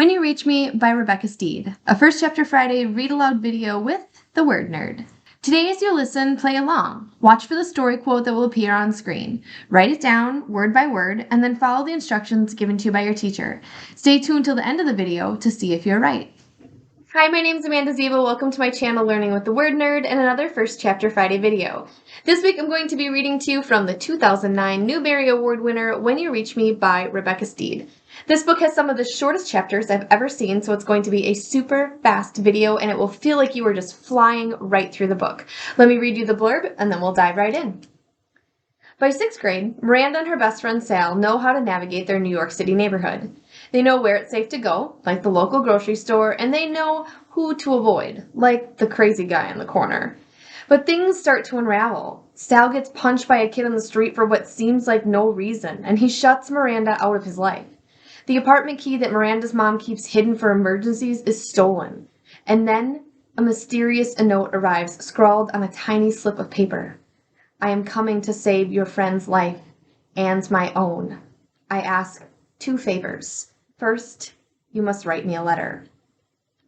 When You Reach Me by Rebecca Steed, a First Chapter Friday read-aloud video with the Word Nerd. Today as you listen, play along. Watch for the story quote that will appear on screen. Write it down, word by word, and then follow the instructions given to you by your teacher. Stay tuned till the end of the video to see if you're right. Hi, my name is Amanda Zieba. Welcome to my channel Learning with the Word Nerd and another First Chapter Friday video. This week I'm going to be reading to you from the 2009 Newbery Award winner, When You Reach Me by Rebecca Steed. This book has some of the shortest chapters I've ever seen, so it's going to be a super fast video and it will feel like you are just flying right through the book. Let me read you the blurb and then we'll dive right in. By 6th grade, Miranda and her best friend Sal know how to navigate their New York City neighborhood. They know where it's safe to go, like the local grocery store, and they know who to avoid, like the crazy guy in the corner. But things start to unravel. Sal gets punched by a kid on the street for what seems like no reason, and he shuts Miranda out of his life. The apartment key that Miranda's mom keeps hidden for emergencies is stolen. And then a mysterious note arrives, scrawled on a tiny slip of paper. I am coming to save your friend's life and my own. I ask 2 favors. First, you must write me a letter.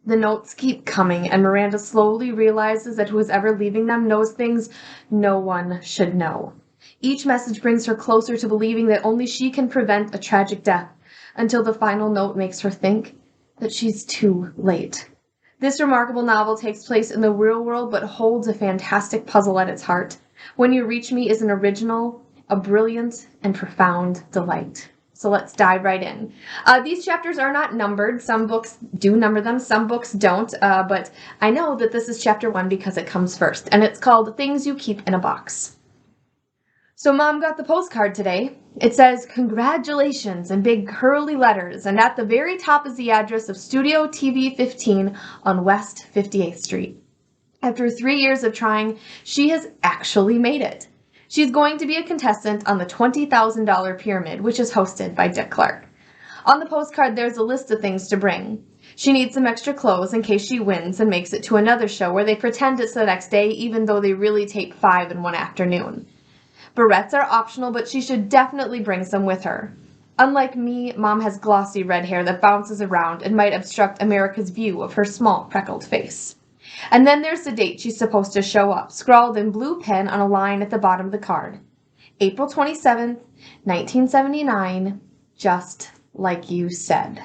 The notes keep coming, and Miranda slowly realizes that whoever leaving them knows things no one should know. Each message brings her closer to believing that only she can prevent a tragic death, until the final note makes her think that she's too late. This remarkable novel takes place in the real world but holds a fantastic puzzle at its heart. When You Reach Me is an original, a brilliant, and profound delight. So let's dive right in. These chapters are not numbered. Some books do number them, some books don't, but I know that this is chapter 1 because it comes first, and it's called Things You Keep in a Box. So Mom got the postcard today. It says, congratulations in big curly letters, and at the very top is the address of Studio TV 15 on West 58th Street. After 3 years of trying, she has actually made it. She's going to be a contestant on the $20,000 Pyramid, which is hosted by Dick Clark. On the postcard, there's a list of things to bring. She needs some extra clothes in case she wins and makes it to another show where they pretend it's the next day, even though they really take 5 in one afternoon. Barrettes are optional, but she should definitely bring some with her. Unlike me, Mom has glossy red hair that bounces around and might obstruct America's view of her small, freckled face. And then there's the date she's supposed to show up, scrawled in blue pen on a line at the bottom of the card. April 27th, 1979, just like you said.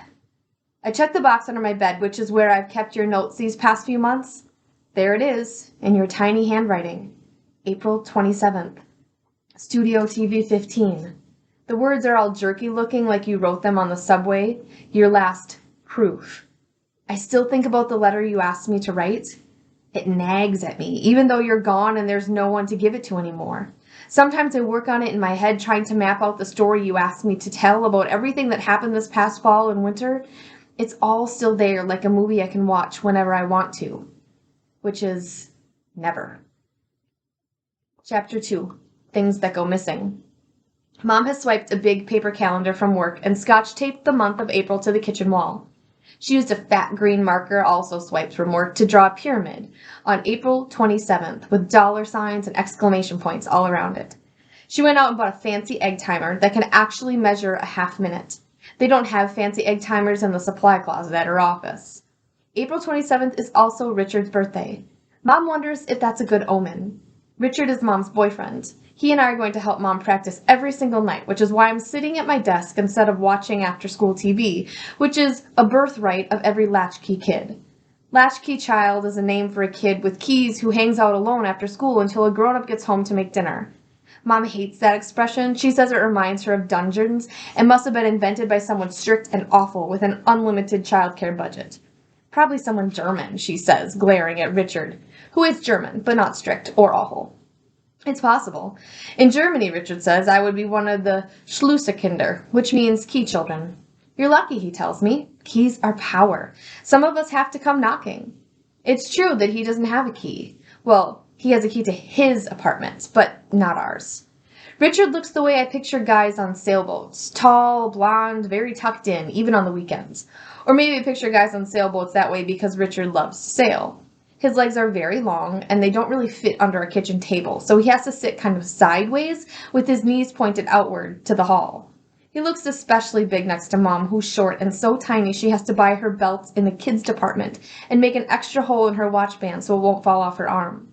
I checked the box under my bed, which is where I've kept your notes these past few months. There it is, in your tiny handwriting. April 27th. Studio TV 15. The words are all jerky looking like you wrote them on the subway. Your last proof. I still think about the letter you asked me to write. It nags at me, even though you're gone and there's no one to give it to anymore. Sometimes I work on it in my head trying to map out the story you asked me to tell about everything that happened this past fall and winter. It's all still there like a movie I can watch whenever I want to. Which is never. Chapter 2. Things that go missing. Mom has swiped a big paper calendar from work and scotch-taped the month of April to the kitchen wall. She used a fat green marker, also swiped from work, to draw a pyramid on April 27th with dollar signs and exclamation points all around it. She went out and bought a fancy egg timer that can actually measure a half minute. They don't have fancy egg timers in the supply closet at her office. April 27th is also Richard's birthday. Mom wonders if that's a good omen. Richard is Mom's boyfriend. He and I are going to help Mom practice every single night, which is why I'm sitting at my desk instead of watching after-school TV, which is a birthright of every latchkey kid. Latchkey child is a name for a kid with keys who hangs out alone after school until a grown-up gets home to make dinner. Mom hates that expression. She says it reminds her of dungeons and must have been invented by someone strict and awful with an unlimited childcare budget. Probably someone German, she says, glaring at Richard, who is German, but not strict or awful. It's possible. In Germany, Richard says, I would be one of the Schlüsselkinder, which means key children. You're lucky, he tells me. Keys are power. Some of us have to come knocking. It's true that he doesn't have a key. Well, he has a key to his apartment, but not ours. Richard looks the way I picture guys on sailboats. Tall, blonde, very tucked in, even on the weekends. Or maybe I picture guys on sailboats that way because Richard loves to sail. His legs are very long, and they don't really fit under a kitchen table, so he has to sit kind of sideways with his knees pointed outward to the hall. He looks especially big next to Mom, who's short and so tiny she has to buy her belts in the kids department and make an extra hole in her watch band so it won't fall off her arm.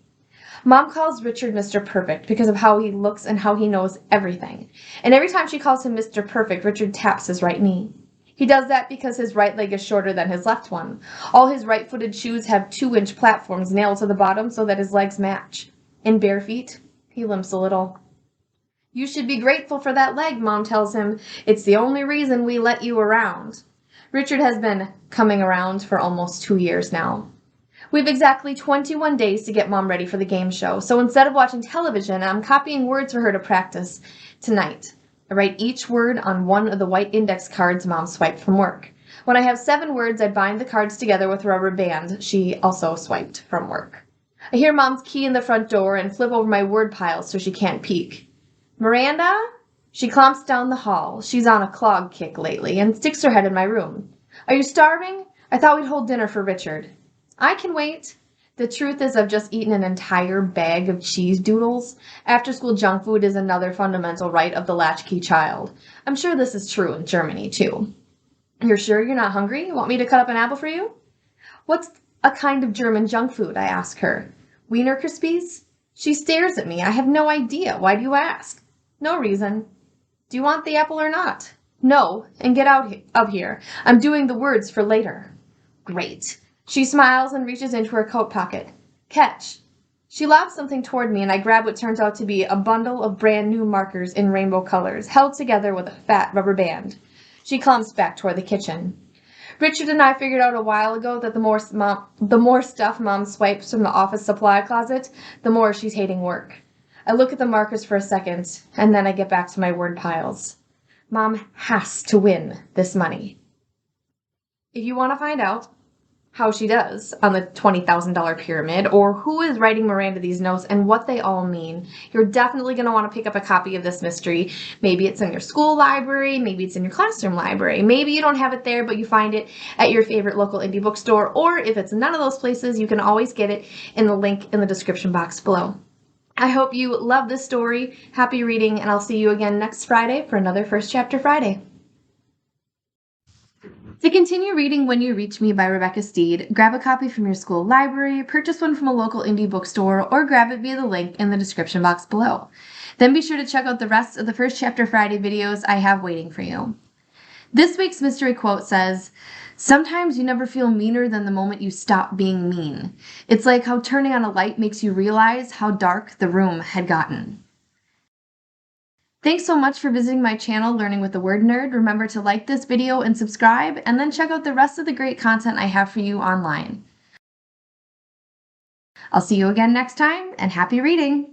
Mom calls Richard Mr. Perfect because of how he looks and how he knows everything. And every time she calls him Mr. Perfect, Richard taps his right knee. He does that because his right leg is shorter than his left one. All his right-footed shoes have 2-inch platforms nailed to the bottom so that his legs match. In bare feet, he limps a little. You should be grateful for that leg, Mom tells him. It's the only reason we let you around. Richard has been coming around for almost 2 years now. We have exactly 21 days to get Mom ready for the game show, so instead of watching television, I'm copying words for her to practice tonight. I write each word on one of the white index cards Mom swiped from work. When I have 7 words, I bind the cards together with a rubber band she also swiped from work. I hear Mom's key in the front door and flip over my word pile so she can't peek. Miranda? She clomps down the hall. She's on a clog kick lately and sticks her head in my room. Are you starving? I thought we'd hold dinner for Richard. I can wait. The truth is I've just eaten an entire bag of cheese doodles. After-school junk food is another fundamental right of the latchkey child. I'm sure this is true in Germany, too. You're sure you're not hungry? Want me to cut up an apple for you? What's a kind of German junk food? I ask her. Wiener Krispies? She stares at me. I have no idea. Why do you ask? No reason. Do you want the apple or not? No, and get out of here. I'm doing the words for later. Great. She smiles and reaches into her coat pocket. Catch. She lobs something toward me, and I grab what turns out to be a bundle of brand new markers in rainbow colors, held together with a fat rubber band. She clumps back toward the kitchen. Richard and I figured out a while ago that the more stuff Mom swipes from the office supply closet, the more she's hating work. I look at the markers for a second, and then I get back to my word piles. Mom has to win this money. If you want to find out how she does on the $20,000 pyramid, or who is writing Miranda these notes and what they all mean, you're definitely going to want to pick up a copy of this mystery. Maybe it's in your school library, maybe it's in your classroom library, maybe you don't have it there but you find it at your favorite local indie bookstore, or if it's none of those places, you can always get it in the link in the description box below. I hope you love this story. Happy reading, and I'll see you again next Friday for another First Chapter Friday. To continue reading When You Reach Me by Rebecca Steed, grab a copy from your school library, purchase one from a local indie bookstore, or grab it via the link in the description box below. Then be sure to check out the rest of the First Chapter Friday videos I have waiting for you. This week's mystery quote says, "Sometimes you never feel meaner than the moment you stop being mean. It's like how turning on a light makes you realize how dark the room had gotten." Thanks so much for visiting my channel, Learning with the Word Nerd. Remember to like this video and subscribe, and then check out the rest of the great content I have for you online. I'll see you again next time, and happy reading!